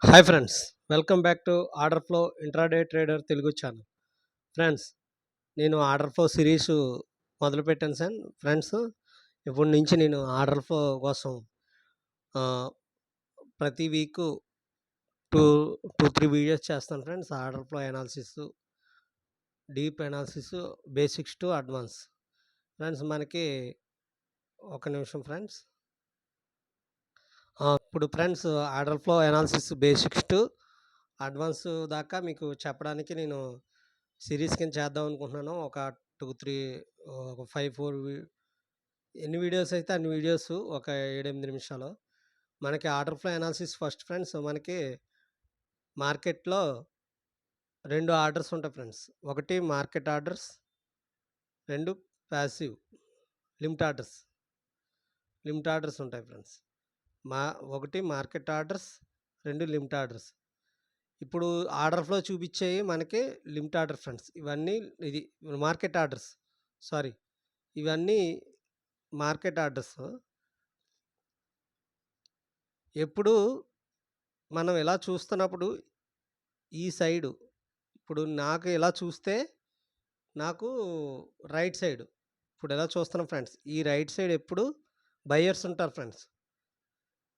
Hi friends, welcome back to order flow intraday trader Telugu channel. Friends, నేను order flow series మొదలుపెట్టాను sir. Friends, ఇప్పటి నుంచి నేను order flow కోసం ఆ, ప్రతి week two two three videos చేస్తాను friends. Order flow analysis, deep analysis, basics to advance. Friends, మనకి ఒక నిమిషం ఫ్రెండ్స్. ఇప్పుడు friends, order flow analysis basics to advance దాకా మీకు చెప్పడానికి నేను సిరీస్ కింద చేద్దాం అనుకుంటున్నాను. ఒక 2, 3 ఒక 5, 4 ఎన్ని వీడియోస్ అయితే అన్ని వీడియోస్ ఒక 7, 8 నిమిషాలు. మనకి order flow analysis first friends, మనకి మార్కెట్‌లో 2 ఆర్డర్స్ ఉంటాయి ఫ్రెండ్స్. ఒకటి market orders, 2 passive limit orders. Limit orders ఉంటాయి ఫ్రెండ్స్. మా ఒకటి మార్కెట్ ఆర్డర్స్, 2 లిమిట్ ఆర్డర్స్. ఇప్పుడు ఆర్డర్ ఫ్లో చూపించేవి మనకి లిమిట్ ఆర్డర్ ఫ్రెండ్స్. ఇవన్నీ ఇది మార్కెట్ ఆర్డర్స్. సారీ, ఇవన్నీ మార్కెట్ ఆర్డర్స్. ఎప్పుడు మనం ఇలా చూస్తున్నప్పుడు ఈ సైడు, ఇప్పుడు నాకు ఇలా చూస్తే నాకు రైట్ సైడ్, ఇప్పుడు ఎలా చూస్తున్నాం ఫ్రెండ్స్, ఈ రైట్ సైడ్ ఎప్పుడు బయ్యర్స్ ఉంటారు ఫ్రెండ్స్.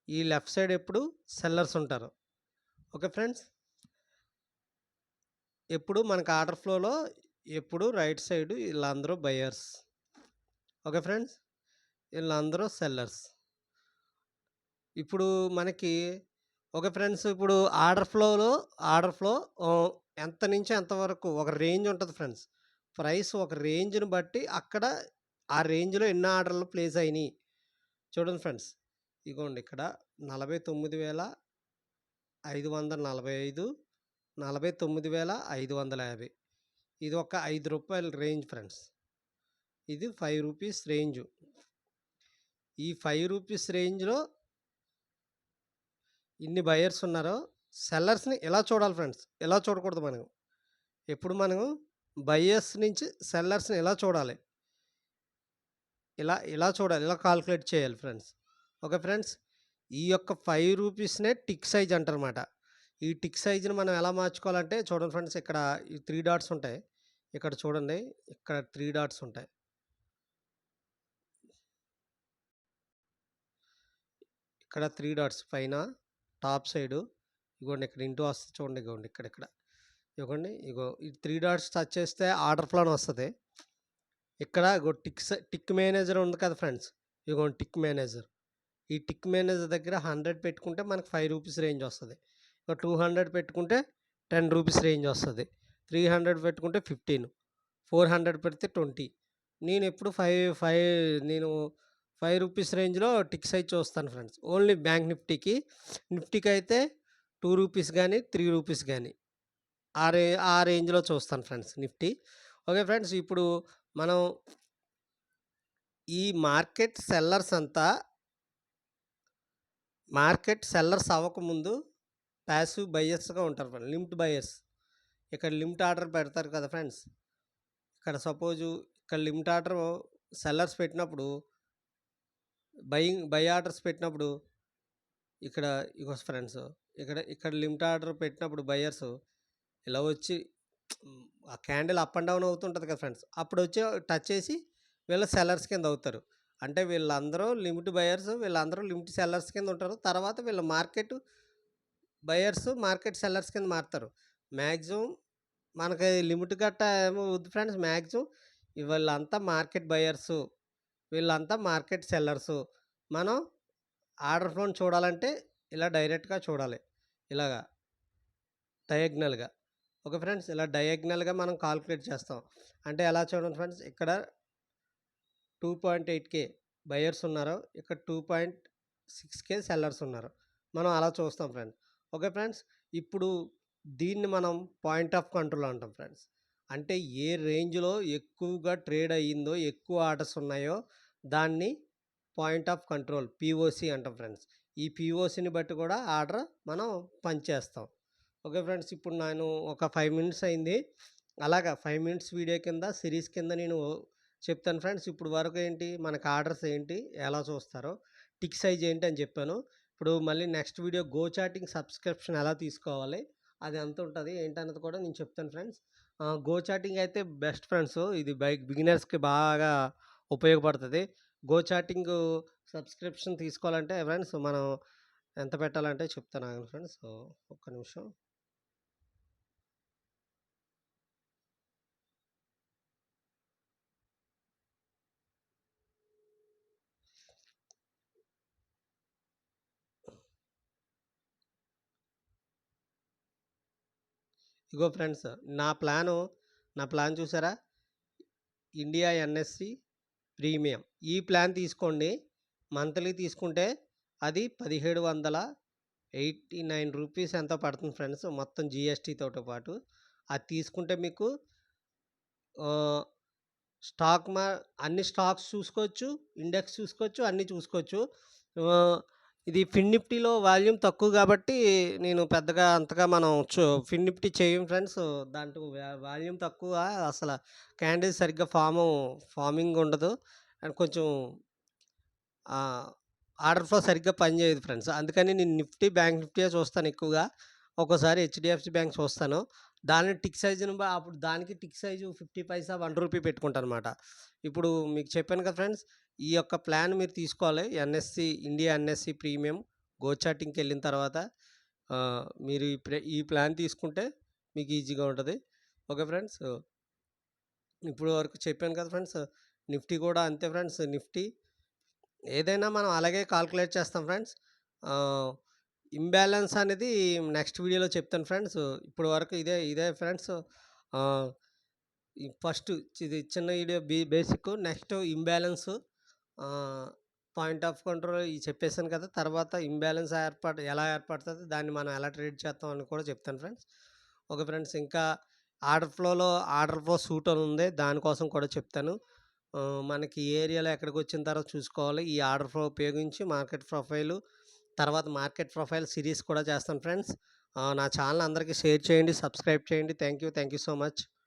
ఈ లెఫ్ట్ సైడ్ ఎప్పుడు సెల్లర్స్ ఉంటారు. ఓకే ఫ్రెండ్స్, ఎప్పుడు మనకు ఆర్డర్ ఫ్లోలో ఎప్పుడు రైట్ సైడ్ వీళ్ళందరూ బయ్యర్స్. ఓకే ఫ్రెండ్స్, వీళ్ళందరూ సెల్లర్స్. ఇప్పుడు మనకి ఓకే ఫ్రెండ్స్, ఇప్పుడు ఆర్డర్ ఫ్లో ఎంత నుంచి ఎంతవరకు ఒక రేంజ్ ఉంటుంది ఫ్రెండ్స్. ప్రైస్ ఒక రేంజ్‌ని బట్టి అక్కడ ఆ రేంజ్‌లో ఎన్ని ఆర్డర్‌లు ప్లేస్ అయినాయి చూడండి ఫ్రెండ్స్. ఇగోండి ఇక్కడ 49,545, 49,550. ఇది ఒక రూ. 5 రేంజ్ ఫ్రెండ్స్. ఇది రూ. 5 రేంజు. ఈ రూ. 5 రేంజ్‌లో ఇన్ని బయర్స్ ఉన్నారో సెల్లర్స్‌ని ఇలా చూడాలి ఫ్రెండ్స్. ఇలా చూడకూడదు మనం. ఎప్పుడు మనం బయర్స్ నుంచి సెల్లర్స్‌ని ఇలా చూడాలి. ఇలా చూడాలి. ఇలా కాలిక్యులేట్ చేయాలి ఫ్రెండ్స్. ఓకే ఫ్రెండ్స్, ఈ యొక్క రూ. 5నే టిక్ సైజ్ అంటారన్నమాట. ఈ టిక్ సైజ్‌ని మనం ఎలా మార్చుకోవాలంటే చూడండి ఫ్రెండ్స్, ఇక్కడ ఈ 3 డాట్స్ ఉంటాయి. ఇక్కడ చూడండి, ఇక్కడ 3 డాట్స్ ఉంటాయి. ఇక్కడ 3 డాట్స్ పైన టాప్ సైడు ఇగోండి, ఇక్కడ ఇంటూ వస్తుంది చూడండి. ఇగోండి ఇక్కడిక్కడ. ఇగోండి ఇగో ఈ 3 డాట్స్ టచ్ చేస్తే ఆర్డర్ ఫ్లో అని వస్తది. ఇక్కడ ఇగో టిక్ మేనేజర్ ఉంది కదా ఫ్రెండ్స్. ఇగోండి టిక్ మేనేజర్. ఈ టిక్ మేనేజర్ దగ్గర 100 పెట్టుకుంటే మనకు రూ. 5 రేంజ్ వస్తది. ఇక 200 పెట్టుకుంటే రూ. 10 రేంజ్ వస్తది. 300 పెట్టుకుంటే 15, 400 పెడితే 20. నేనెప్పుడు నేను రూ. 5 రేంజ్‌లో టిక్ సైజ్ చూస్తాను ఫ్రెండ్స్. ఓన్లీ బ్యాంక్ నిఫ్టీకి. నిఫ్టీకైతే రూ. 2 గానీ, రూ. 3 గానీ ఆ రేంజ్‌లో చూస్తాను ఫ్రెండ్స్ నిఫ్టీ. ఓకే ఫ్రెండ్స్, ఇప్పుడు మనం ఈ మార్కెట్ సెల్లర్స్ అవ్వకముందు పాసివ్ బయర్స్‌గా ఉంటారు ఫ్రెండ్స్. Limit buyers. ఇక్కడ లిమిట్ ఆర్డర్ పెడతారు కదా ఫ్రెండ్స్. ఇక్కడ సపోజు ఇక్కడ లిమిట్ ఆర్డర్ సెల్లర్స్ పెట్టినప్పుడు, బై ఆర్డర్స్ పెట్టినప్పుడు ఇక్కడ ఇగో ఫ్రెండ్స్, ఇక్కడ లిమిట్ ఆర్డర్ పెట్టినప్పుడు బయర్స్ ఇలా వచ్చి ఆ క్యాండిల్ అప్ అండ్ డౌన్ అవుతుంటుంది కదా ఫ్రెండ్స్. అప్పుడు వచ్చి టచ్ చేసి వీళ్ళ సెల్లర్స్ కింద అవుతారు. అంటే వీళ్ళందరూ లిమిట్ బయర్స్, వీళ్ళందరూ లిమిట్ సెల్లర్స్ కింద ఉంటారు. తర్వాత వీళ్ళు మార్కెట్ బయర్స్, మార్కెట్ సెల్లర్స్ కింద మారుతారు. మ్యాక్సిమం మనకి లిమిట్ గట్టా ఏమో వద్దు ఫ్రెండ్స్. మ్యాక్సిమం వీళ్ళంతా మార్కెట్ బయర్సు, వీళ్ళంతా మార్కెట్ సెల్లర్సు. మనం ఆర్డర్ ఫ్లోని చూడాలంటే ఇలా డైరెక్ట్‌గా చూడాలి. ఇలాగా డయాగ్నల్‌గా. ఓకే ఫ్రెండ్స్, ఇలా డయాగ్నల్‌గా మనం కాలిక్యులేట్ చేస్తాం. అంటే ఎలా చూడండి ఫ్రెండ్స్, ఇక్కడ 2.8K బయర్స్ ఉన్నారు. ఇక్కడ 2.6K సెల్లర్స్ ఉన్నారు. మనం అలా చూస్తాం ఫ్రెండ్స్. ఓకే ఫ్రెండ్స్, ఇప్పుడు దీన్ని మనం పాయింట్ ఆఫ్ కంట్రోల్ అంటాం ఫ్రెండ్స్. అంటే ఏ రేంజ్‌లో ఎక్కువగా ట్రేడ్ అయ్యిందో, ఎక్కువ ఆర్డర్స్ ఉన్నాయో దాన్ని పాయింట్ ఆఫ్ కంట్రోల్ పీఓసీ అంటాం ఫ్రెండ్స్. ఈ పీఓసీని బట్టి కూడా ఆర్డర్ మనం పనిచేస్తాం. ఓకే ఫ్రెండ్స్, ఇప్పుడు నేను ఒక 5 మినిట్స్ అయింది. అలాగా 5 మినిట్స్ వీడియో కింద సిరీస్ కింద నేను చెప్తాను ఫ్రెండ్స్. ఇప్పుడు వరకు ఏంటి మనకు ఆర్డర్స్ ఏంటి, ఎలా చూస్తారో, టిక్ సైజ్ ఏంటి అని చెప్పాను. ఇప్పుడు మళ్ళీ next video go chatting subscription ఎలా తీసుకోవాలి? అది ఎంతుంటది? ఏంటన్నది కూడా నేను చెప్తాను ఫ్రెండ్స్. గో చాటింగ్ అయితే బెస్ట్ ఫ్రెండ్స్. ఇది బిగినర్స్‌కి బాగా ఉపయోగపడతది. గో చాటింగు సబ్స్క్రిప్షన్ తీసుకోవాలంటే ఫ్రెండ్స్ మనం ఎంత పెట్టాలంటే చెప్తాను ఆగండి ఫ్రెండ్స్. ఒక్క నిమిషం. ఇగో ఫ్రెండ్స్ నా ప్లాన్ చూసారా? India NSC premium. ఈ ప్లాన్ తీసుకోండి. మంత్లీ తీసుకుంటే అది రూ. 1789 ఎంతో పడుతుంది ఫ్రెండ్స్. మొత్తం జీఎస్టీ తోటి పాటు. అది తీసుకుంటే మీకు ఆహ్, స్టాక్ మా అన్ని స్టాక్స్ చూసుకోవచ్చు, ఇండెక్స్ చూసుకోవచ్చు, అన్నీ చూసుకోవచ్చు. ఆహ్, ఇది ఫిన్ నిఫ్టీలో వాల్యూమ్ తక్కువ గాబట్టి నేను పెద్దగా అంతగా మనం ఫిన్ నిఫ్టీ చేయం ఫ్రెండ్స్. దాంట్లో వాల్యూమ్ తక్కువ. అసల క్యాండిల్స్ సరిగ్గా ఫార్మింగ్ ఉండదు. అండ్ కొంచెం ఆహ్, ఆర్డర్ ఫ్లో సరిగ్గా పనిచేయదు ఫ్రెండ్స్. అందుకని నేను బ్యాంక్ నిఫ్టీయే చూస్తాను ఎక్కువగా. ఒక్కోసారి హెచ్‌డీఎఫ్‌సీ బ్యాంక్ చూస్తాను. దాని టిక్ సైజ్‌ని అప్పుడు దానికి టిక్ సైజు 50 పైసా, రూ. 1 పెట్టుకుంటానమాట. ఇప్పుడు మీకు చెప్పాను కదా ఫ్రెండ్స్, ఈ యొక్క ప్లాన్ మీరు తీసుకోవాలి. ఇండియా ఎన్ఎస్‌సి ప్రీమియం గో చాటింగ్‌కెళ్ళిన తర్వాత మీరు ఈ ప్లాన్ తీసుకుంటే మీకు ఈజీగా ఉంటది. Okay friends. ఇప్పుడు వరకు చెప్పాను కదా ఫ్రెండ్స్. నిఫ్టీ కూడా అంతే ఫ్రెండ్స్. ఏదైనా మనం అలాగే కాలిక్యులేట్ చేస్తాం ఫ్రెండ్స్. ఆహ్, ఇంబాలెన్స్ అనేది నెక్స్ట్ వీడియోలో చెప్తాను ఫ్రెండ్స్. ఇప్పటి వరకు ఇదే ఫ్రెండ్స్. ఆహ్, ఈ ఫస్ట్ ఇది చిన్న వీడియో బేసిక్. నెక్స్ట్ ఇంబాలెన్స్, ఆహ్, పాయింట్ ఆఫ్ కంట్రోల్ ఇయి చెప్పేసాను కదా! తర్వాత ఇంబాలెన్స్ ఎలా ఏర్పడతది? దాన్ని మనం ఎలా ట్రేడ్ చేస్తాం అని కూడా చెప్తాను ఫ్రెండ్స్. Okay friends. ఇంకా ఆర్డర్ ఫ్లో సూట్ అని ఉంది. దానికోసం కూడా చెప్తాను. మనకి ఏ ఏరియాలో ఎక్కడికొచ్చిన తర్వాత చూసుకోవాలి. ఈ ఆర్డర్ ఫ్లో ఉపయోగించి తర్వాత మార్కెట్ ప్రొఫైల్ సిరీస్ కూడా చేస్తాను ఫ్రెండ్స్. నా ఛానెల్ అందరికీ షేర్ చేయండి, సబ్స్క్రైబ్ చేయండి. Thank you so much.